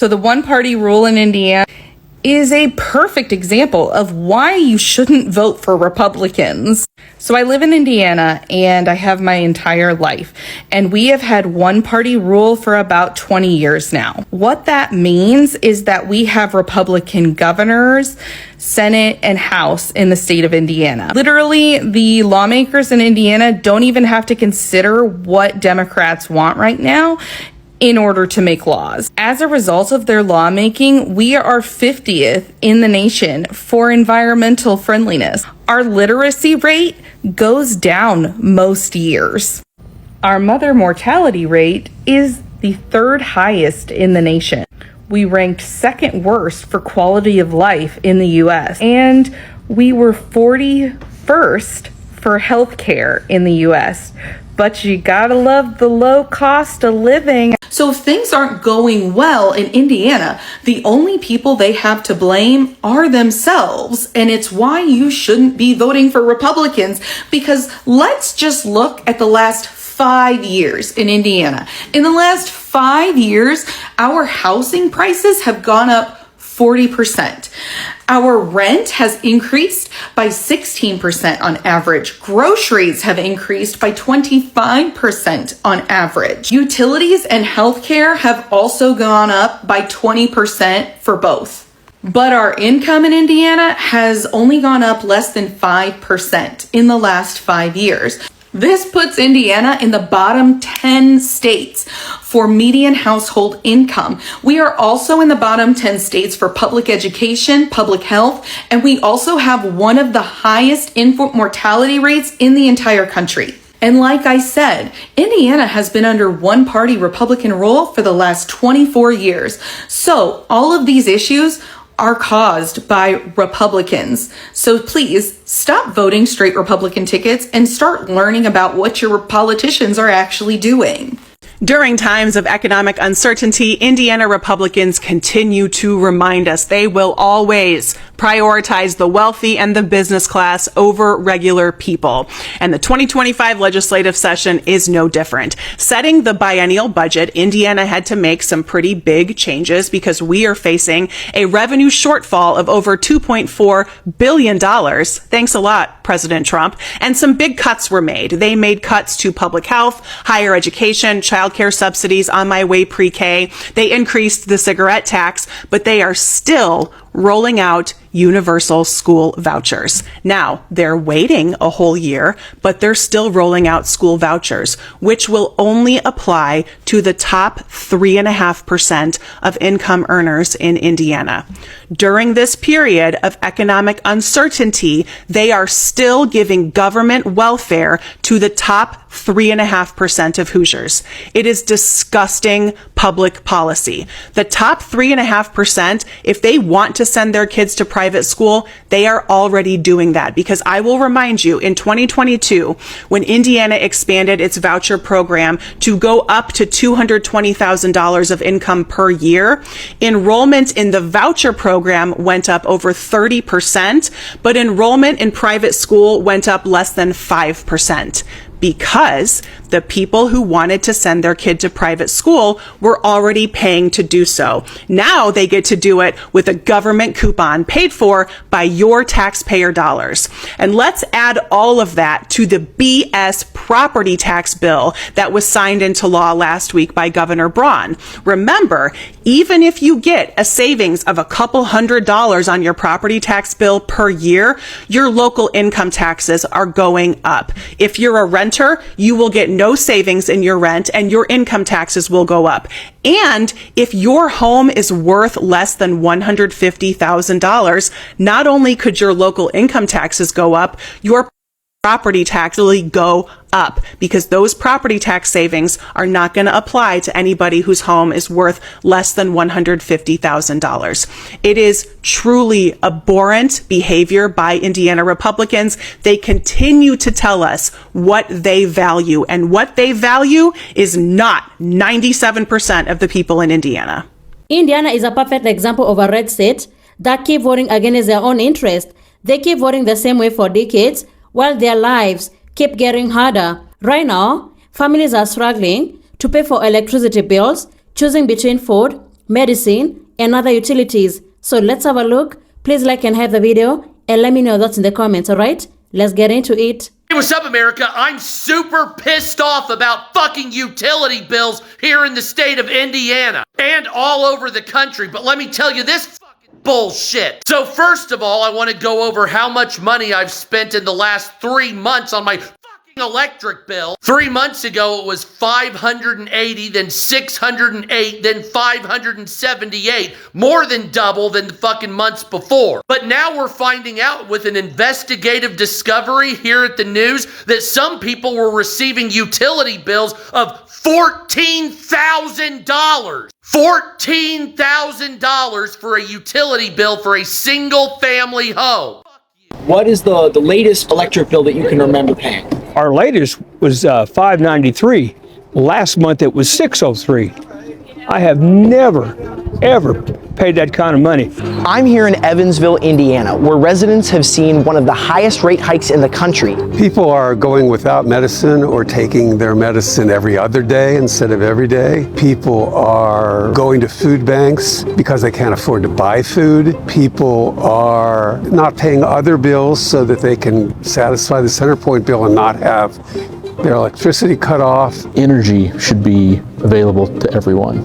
So the one-party rule in Indiana is a perfect example of why you shouldn't vote for Republicans. So I live in Indiana and I have my entire life, and we have had one-party rule for about 20 years now. What that means is that we have Republican governors, Senate, and House in the state of Indiana. Literally, the lawmakers in Indiana don't even have to consider what Democrats want right now in order to make laws. As a result of their lawmaking, we are 50th in the nation for environmental friendliness. Our literacy rate goes down most years. Our mother mortality rate is the third highest in the nation. We ranked second worst for quality of life in the US, and we were 41st for healthcare in the US. But you gotta love the low cost of living. So if things aren't going well in Indiana, the only people they have to blame are themselves. And it's why you shouldn't be voting for Republicans, because let's just look at the last 5 years in Indiana. In the last 5 years, our housing prices have gone up 40%. Our rent has increased by 16% on average. Groceries have increased by 25% on average. Utilities and healthcare have also gone up by 20% for both. But our income in Indiana has only gone up less than 5% in the last 5 years. This puts Indiana in the bottom 10 states for median household income. We are also in the bottom 10 states for public education, public health, and we also have one of the highest infant mortality rates in the entire country. And like I said, Indiana has been under one-party Republican rule for the last 24 years. So all of these issues are caused by Republicans. So please stop voting straight Republican tickets and start learning about what your politicians are actually doing. During times of economic uncertainty, Indiana Republicans continue to remind us they will always prioritize the wealthy and the business class over regular people. And the 2025 legislative session is no different. Setting the biennial budget, Indiana had to make some pretty big changes because we are facing a revenue shortfall of over $2.4 billion. Thanks a lot, President Trump. And some big cuts were made. They made cuts to public health, higher education, child care subsidies on my way pre-K. They increased the cigarette tax, but they are still rolling out universal school vouchers. Now, they're waiting a whole year, but they're still rolling out school vouchers, which will only apply to the top 3.5% of income earners in Indiana. During this period of economic uncertainty, they are still giving government welfare to the top 3.5% of Hoosiers. It is disgusting public policy. The top 3.5%, if they want to send their kids to private school, they are already doing that, because I will remind you, in 2022, when Indiana expanded its voucher program to go up to $220,000 of income per year, enrollment in the voucher program went up over 30%, but enrollment in private school went up less than 5%. Because the people who wanted to send their kid to private school were already paying to do so. Now they get to do it with a government coupon paid for by your taxpayer dollars. And let's add all of that to the BS property tax bill that was signed into law last week by Governor Braun. Remember, even if you get a savings of a couple $100s on your property tax bill per year, your local income taxes are going up. If you're a renter, you will get no savings in your rent and your income taxes will go up. And if your home is worth less than $150,000, not only could your local income taxes go up, your property tax will go up, because those property tax savings are not going to apply to anybody whose home is worth less than $150,000. It is truly abhorrent behavior by Indiana Republicans. They continue to tell us what they value, and what they value is not 97% of the people in Indiana. Indiana is a perfect example of a red state that keep voting against their own interest. They keep voting the same way for decades, while their lives keep getting harder. Right now, families are struggling to pay for electricity bills, choosing between food, medicine, and other utilities. So let's have a look. Please like and have the video and let me know thoughts in the comments, alright? Let's get into it. Hey, what's up, America? I'm super pissed off about fucking utility bills here in the state of Indiana and all over the country, but let me tell you this fucking bullshit. So first of all, I want to go over how much money I've spent in the last 3 months on my fucking electric bill. 3 months ago, it was $580, then $608, then $578, more than double than the fucking months before. But now we're finding out with an investigative discovery here at the news that some people were receiving utility bills of $14,000. $14,000 for a utility bill for a single family home. What is the latest electric bill that you can remember paying? Our latest was $593. Last month it was $603. I have never, ever paid that kind of money. I'm here in Evansville, Indiana, where residents have seen one of the highest rate hikes in the country. People are going without medicine or taking their medicine every other day instead of every day. People are going to food banks because they can't afford to buy food. People are not paying other bills so that they can satisfy the CenterPoint bill and not have their electricity cut off. Energy should be available to everyone.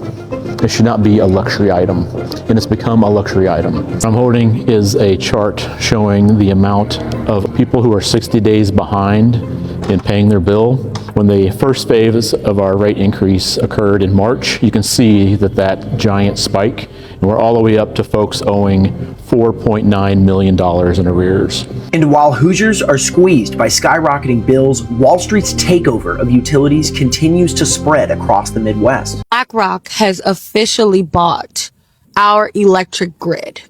It should not be a luxury item, and it's become a luxury item. What I'm holding is a chart showing the amount of people who are 60 days behind in paying their bill. When the first phase of our rate increase occurred in March, you can see that giant spike, and we're all the way up to folks owing $4.9 million in arrears. And while Hoosiers are squeezed by skyrocketing bills, Wall Street's takeover of utilities continues to spread across the Midwest. BlackRock has officially bought our electric grid.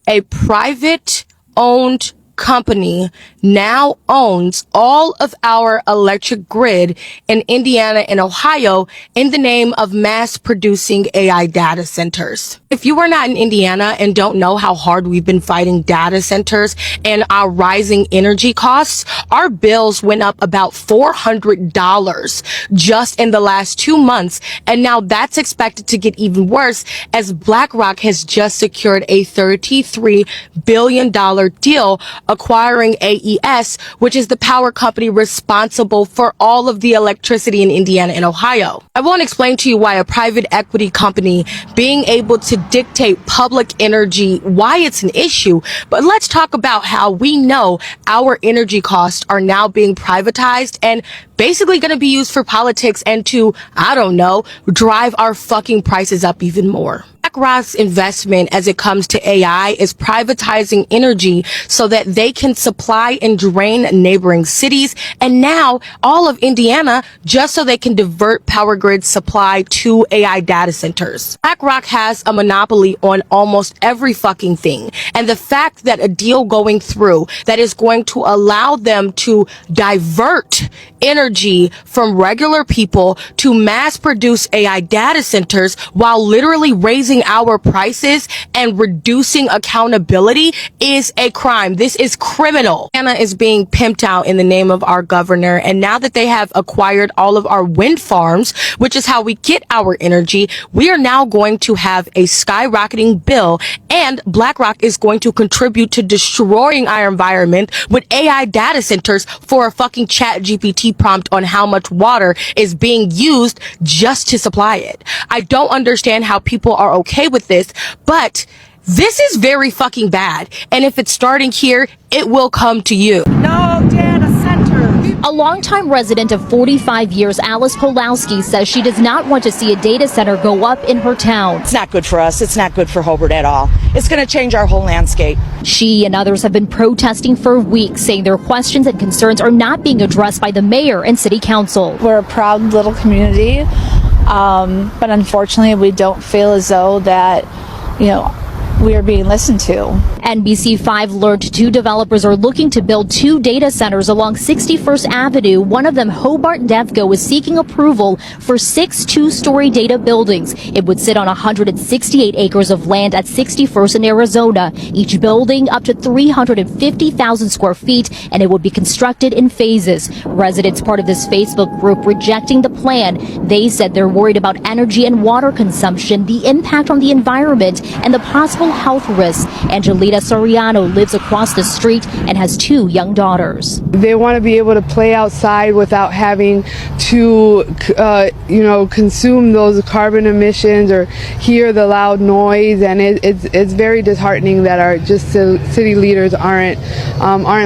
A private-owned company now owns all of our electric grid in Indiana and Ohio in the name of mass producing AI data centers. If you are not in Indiana and don't know how hard we've been fighting data centers and our rising energy costs, our bills went up about $400 just in the last 2 months. And now that's expected to get even worse as BlackRock has just secured a $33 billion deal acquiring AES, which is the power company responsible for all of the electricity in Indiana and Ohio. I won't explain to you why a private equity company being able to dictate public energy, why it's an issue, but let's talk about how we know our energy costs are now being privatized and basically going to be used for politics and to, I don't know, drive our fucking prices up even more. BlackRock's investment as it comes to AI is privatizing energy so that they can supply and drain neighboring cities and now all of Indiana just so they can divert power grid supply to AI data centers. BlackRock has a monopoly on almost every fucking thing. And the fact that a deal going through that is going to allow them to divert energy from regular people to mass produce AI data centers while literally raising our prices and reducing accountability is a crime. This is criminal. Indiana is being pimped out in the name of our governor. And now that they have acquired all of our wind farms, which is how we get our energy, we are now going to have a skyrocketing bill and BlackRock is going to contribute to destroying our environment with AI data centers for a fucking ChatGPT prompt on how much water is being used just to supply it. I don't understand how people are okay with this, but this is very fucking bad. And if it's starting here, it will come to you. No data centers. A longtime resident of 45 years, Alice Polowski, says she does not want to see a data center go up in her town. It's not good for us. It's not good for Hobart at all. It's going to change our whole landscape. She and others have been protesting for weeks, saying their questions and concerns are not being addressed by the mayor and city council. We're a proud little community, but unfortunately we don't feel as though that, we are being listened to. NBC5 learned 2 developers are looking to build 2 data centers along 61st Avenue. One of them, Hobart Devco, is seeking approval for 6 2-story data buildings. It would sit on 168 acres of land at 61st in Arizona, each building up to 350,000 square feet, and it would be constructed in phases. Residents part of this Facebook group rejecting the plan. They said they're worried about energy and water consumption, the impact on the environment, and the possible health risks. Angelita Soriano lives across the street and has 2 young daughters. They want to be able to play outside without having to, consume those carbon emissions or hear the loud noise, and it's very disheartening that our city leaders aren't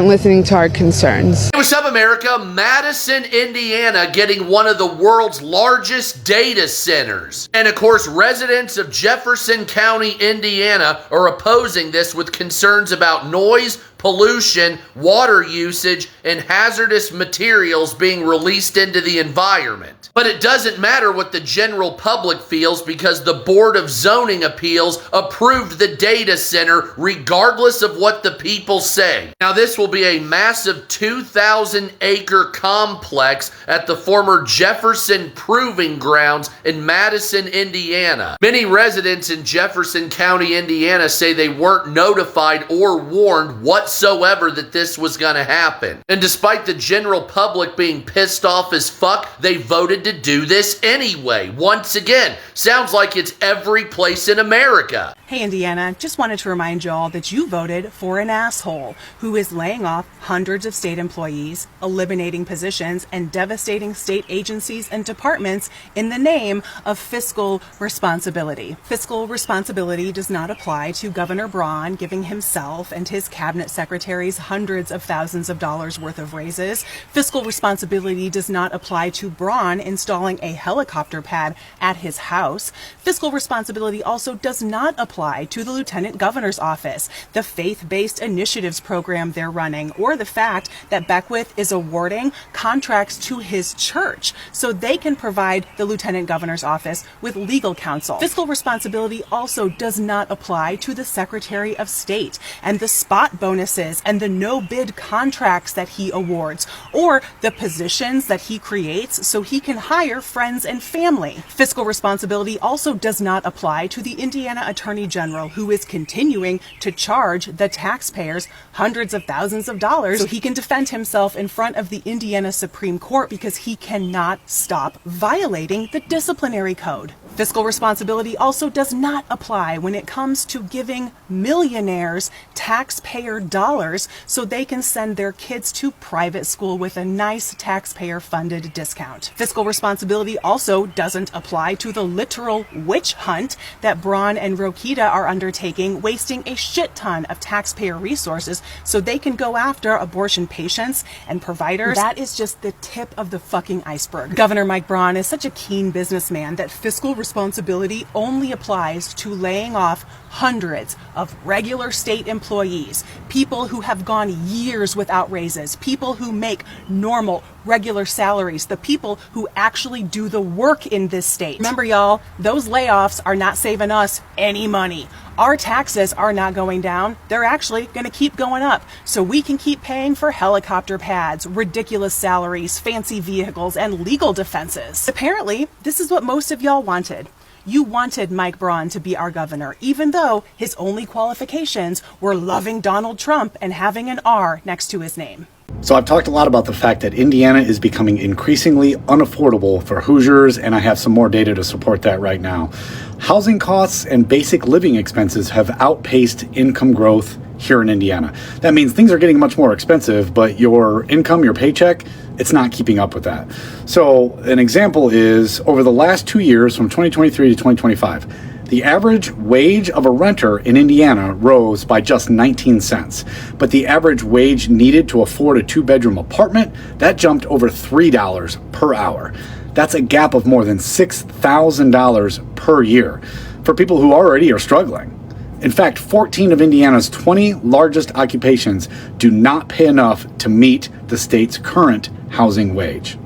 listening to our concerns. Hey, what's up, America? Madison, Indiana, getting one of the world's largest data centers. And of course, residents of Jefferson County, Indiana, are opposing this with concerns about noise, pollution, water usage, and hazardous materials being released into the environment. But it doesn't matter what the general public feels because the Board of Zoning Appeals approved the data center regardless of what the people say. Now, this will be a massive 2,000-acre complex at the former Jefferson Proving Grounds in Madison, Indiana. Many residents in Jefferson County, Indiana say they weren't notified or warned whatsoever that this was going to happen. And despite the general public being pissed off as fuck, they voted to do this anyway. Once again, sounds like it's every place in America. Hey, Indiana, just wanted to remind y'all that you voted for an asshole who is laying off hundreds of state employees, eliminating positions, and devastating state agencies and departments in the name of fiscal responsibility. Fiscal responsibility does not apply to Governor Braun giving himself and his cabinet secretaries hundreds of thousands of dollars worth of raises. Fiscal responsibility does not apply to Braun installing a helicopter pad at his house. Fiscal responsibility also does not apply to the Lieutenant Governor's office, the faith-based initiatives program they're running, or the fact that Beckwith is awarding contracts to his church so they can provide the Lieutenant Governor's office with legal counsel. Fiscal responsibility also does not apply to the Secretary of State and the spot bonuses and the no-bid contracts that he awards, or the positions that he creates so he can hire friends and family. Fiscal responsibility also does not apply to the Indiana Attorney General, who is continuing to charge the taxpayers hundreds of thousands of dollars so he can defend himself in front of the Indiana Supreme Court because he cannot stop violating the disciplinary code. Fiscal responsibility also does not apply when it comes to giving millionaires taxpayer dollars so they can send their kids to private school with a nice taxpayer-funded discount. Fiscal responsibility also doesn't apply to the literal witch hunt that Braun and Rokita are undertaking, wasting a shit ton of taxpayer resources so they can go after abortion patients and providers. That is just the tip of the fucking iceberg. Governor Mike Braun is such a keen businessman that fiscal responsibility only applies to laying off hundreds of regular state employees, people who have gone years without raises, people who make normal, regular salaries, the people who actually do the work in this state. Remember, y'all, those layoffs are not saving us any money. Our taxes are not going down. They're actually going to keep going up so we can keep paying for helicopter pads, ridiculous salaries, fancy vehicles, and legal defenses. Apparently, this is what most of y'all wanted. You wanted Mike Braun to be our governor, even though his only qualifications were loving Donald Trump and having an R next to his name. So I've talked a lot about the fact that Indiana is becoming increasingly unaffordable for Hoosiers, and I have some more data to support that right now. Housing costs and basic living expenses have outpaced income growth here in Indiana. That means things are getting much more expensive, but your income, your paycheck, it's not keeping up with that. So an example is over the last 2 years, from 2023 to 2025, the average wage of a renter in Indiana rose by just 19 cents. But the average wage needed to afford a 2-bedroom apartment, that jumped over $3 per hour. That's a gap of more than $6,000 per year for people who already are struggling. In fact, 14 of Indiana's 20 largest occupations do not pay enough to meet the state's current housing wage.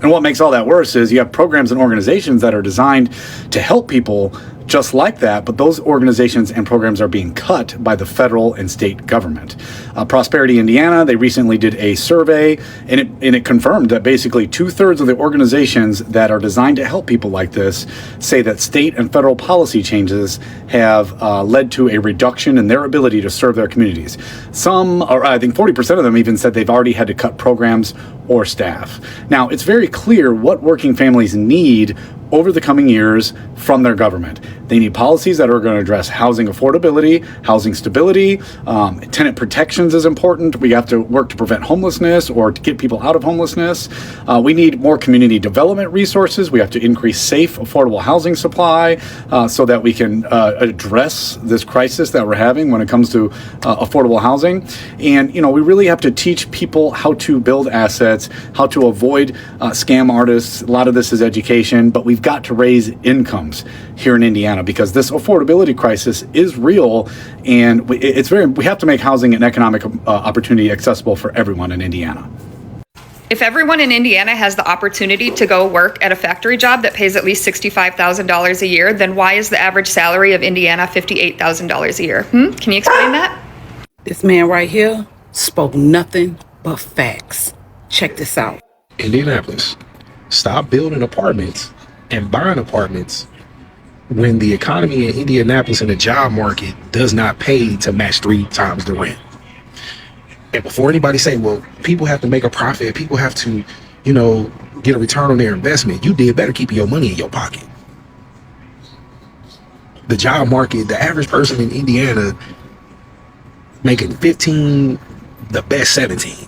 And what makes all that worse is you have programs and organizations that are designed to help people just like that, but those organizations and programs are being cut by the federal and state government. Prosperity Indiana, they recently did a survey, and it confirmed that basically 2/3 of the organizations that are designed to help people like this say that state and federal policy changes have led to a reduction in their ability to serve their communities. Some, or I think 40% of them even said they've already had to cut programs or staff. Now, it's very clear what working families need over the coming years from their government. They need policies that are going to address housing affordability, housing stability, tenant protections is important. We have to work to prevent homelessness or to get people out of homelessness. We need more community development resources. We have to increase safe, affordable housing supply so that we can address this crisis that we're having when it comes to affordable housing. And, we really have to teach people how to build assets, how to avoid scam artists. A lot of this is education, but we've got to raise incomes here in Indiana because this affordability crisis is real, and we have to make housing and economic opportunity accessible for everyone in Indiana. If everyone in Indiana has the opportunity to go work at a factory job that pays at least $65,000 a year, then why is the average salary of Indiana $58,000 a year? Can you explain that? This man right here spoke nothing but facts. Check this out. Indianapolis, stop building apartments and buying apartments when the economy in Indianapolis and the job market does not pay to match 3 times the rent. And before anybody say, well, people have to make a profit, people have to, get a return on their investment, you did better keeping your money in your pocket. The job market, the average person in Indiana making 15, the best 17.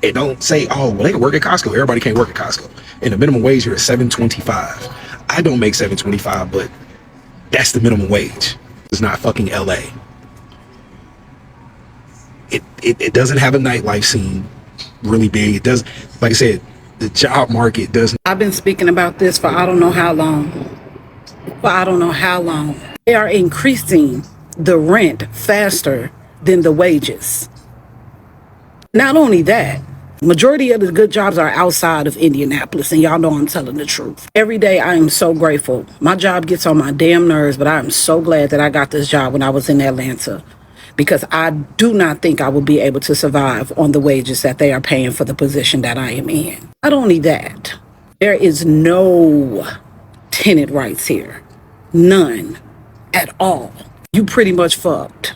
And don't say, oh, well, they can work at Costco. Everybody can't work at Costco. And the minimum wage here is $7.25. I don't make $7.25, but that's the minimum wage. It's not fucking LA. It doesn't have a nightlife scene really big. It does, like I said, the job market doesn't. I've been speaking about this for I don't know how long. They are increasing the rent faster than the wages. Not only that, majority of the good jobs are outside of Indianapolis, and y'all know I'm telling the truth. Every day I am so grateful. My job gets on my damn nerves, but I am so glad that I got this job when I was in Atlanta, because I do not think I will be able to survive on the wages that they are paying for the position that I am in. Not only that, there is no tenant rights here. None at all. You pretty much fucked.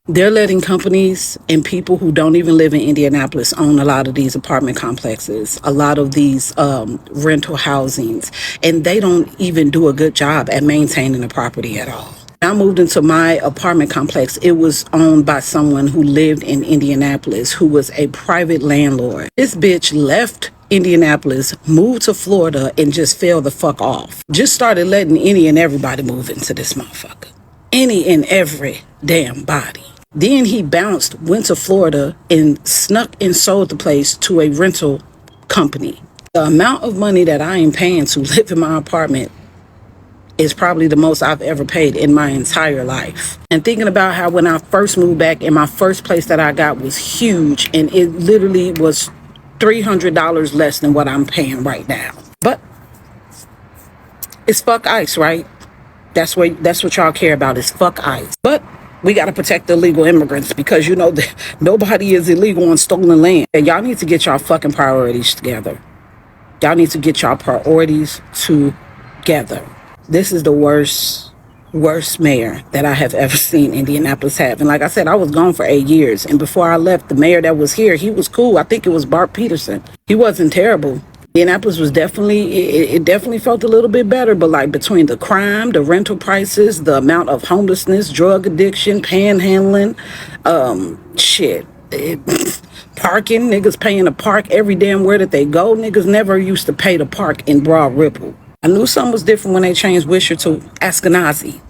They're letting companies and people who don't even live in Indianapolis own a lot of these apartment complexes, a lot of these rental housings, and they don't even do a good job at maintaining the property at all. When I moved into my apartment complex, it was owned by someone who lived in Indianapolis, who was a private landlord. This bitch left Indianapolis, moved to Florida, and just fell the fuck off. Just started letting any and everybody move into this motherfucker. Any and every damn body. Then he bounced, went to Florida, and snuck and sold the place to a rental company. The amount of money that I am paying to live in my apartment is probably the most I've ever paid in my entire life. And thinking about how when I first moved back, and my first place that I got was huge, and it literally was $300 less than what I'm paying right now. But it's fuck ICE, right? That's what y'all care about, is fuck ICE. But we got to protect the illegal immigrants, because that nobody is illegal on stolen land. And y'all need to get y'all fucking priorities together. Y'all need to get y'all priorities together. This is the worst mayor that I have ever seen Indianapolis have. And like I said, I was gone for 8 years. And before I left, the mayor that was here, he was cool. I think it was Bart Peterson. He wasn't terrible. Indianapolis was definitely felt a little bit better, but like between the crime, the rental prices, the amount of homelessness, drug addiction, panhandling, parking, niggas paying to park every damn where that they go. Niggas never used to pay to park in Broad Ripple. I knew something was different when they changed Wisher to Ashkenazi.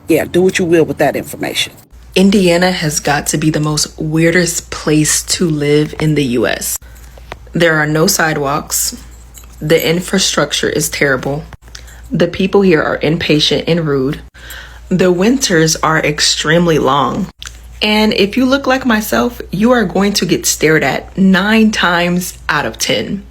Yeah, do what you will with that information. Indiana has got to be the most weirdest place to live in the U.S. There are no sidewalks. The infrastructure is terrible. The people here are impatient and rude. The winters are extremely long. And if you look like myself, you are going to get stared at 9 times out of 10.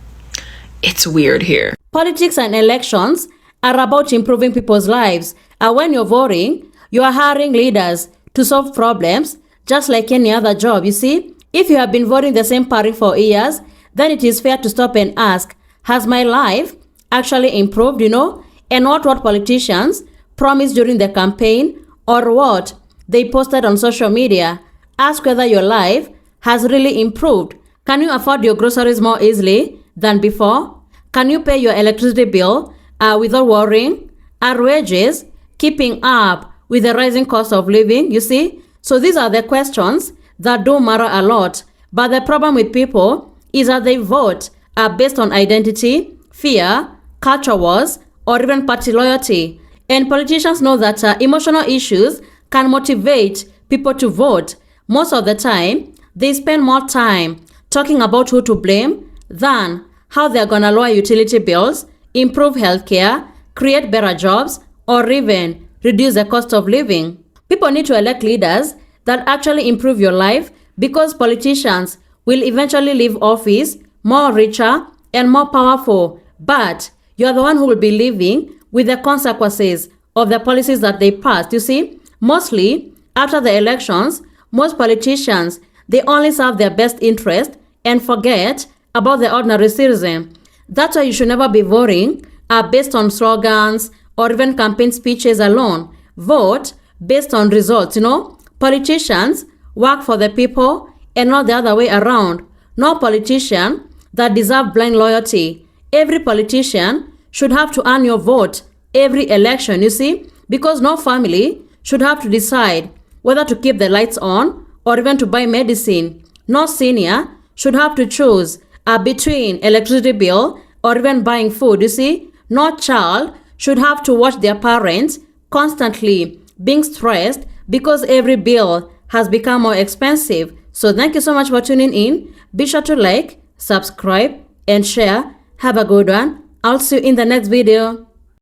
It's weird here. Politics and elections are about improving people's lives. And when you're voting, you are hiring leaders to solve problems just like any other job, you see? If you have been voting the same party for years, then it is fair to stop and ask, has my life actually improved, And what politicians promised during the campaign or what they posted on social media. Ask whether your life has really improved. Can you afford your groceries more easily than before? Can you pay your electricity bill without worrying? Are wages keeping up with the rising cost of living, you see? So these are the questions that do matter a lot. But the problem with people is that they vote based on identity, fear, culture wars, or even party loyalty. And politicians know that emotional issues can motivate people to vote. Most of the time, they spend more time talking about who to blame than how they're gonna lower utility bills, improve healthcare, create better jobs, or even reduce the cost of living. People need to elect leaders that actually improve your life because politicians will eventually leave office more richer and more powerful. But you're the one who will be living with the consequences of the policies that they passed. You see, mostly after the elections, most politicians, they only serve their best interest and forget about the ordinary citizen. That's why you should never be voting based on slogans or even campaign speeches alone. Vote based on results, Politicians work for the people and not the other way around. No politician that deserves blind loyalty. Every politician should have to earn your vote every election, you see, because no family should have to decide whether to keep the lights on or even to buy medicine. No senior should have to choose between electricity bill or even buying food, you see. No child should have to watch their parents constantly being stressed because every bill has become more expensive. So thank you so much for tuning in. Be sure to like, subscribe, and share. Have a good one. I'll see you in the next video.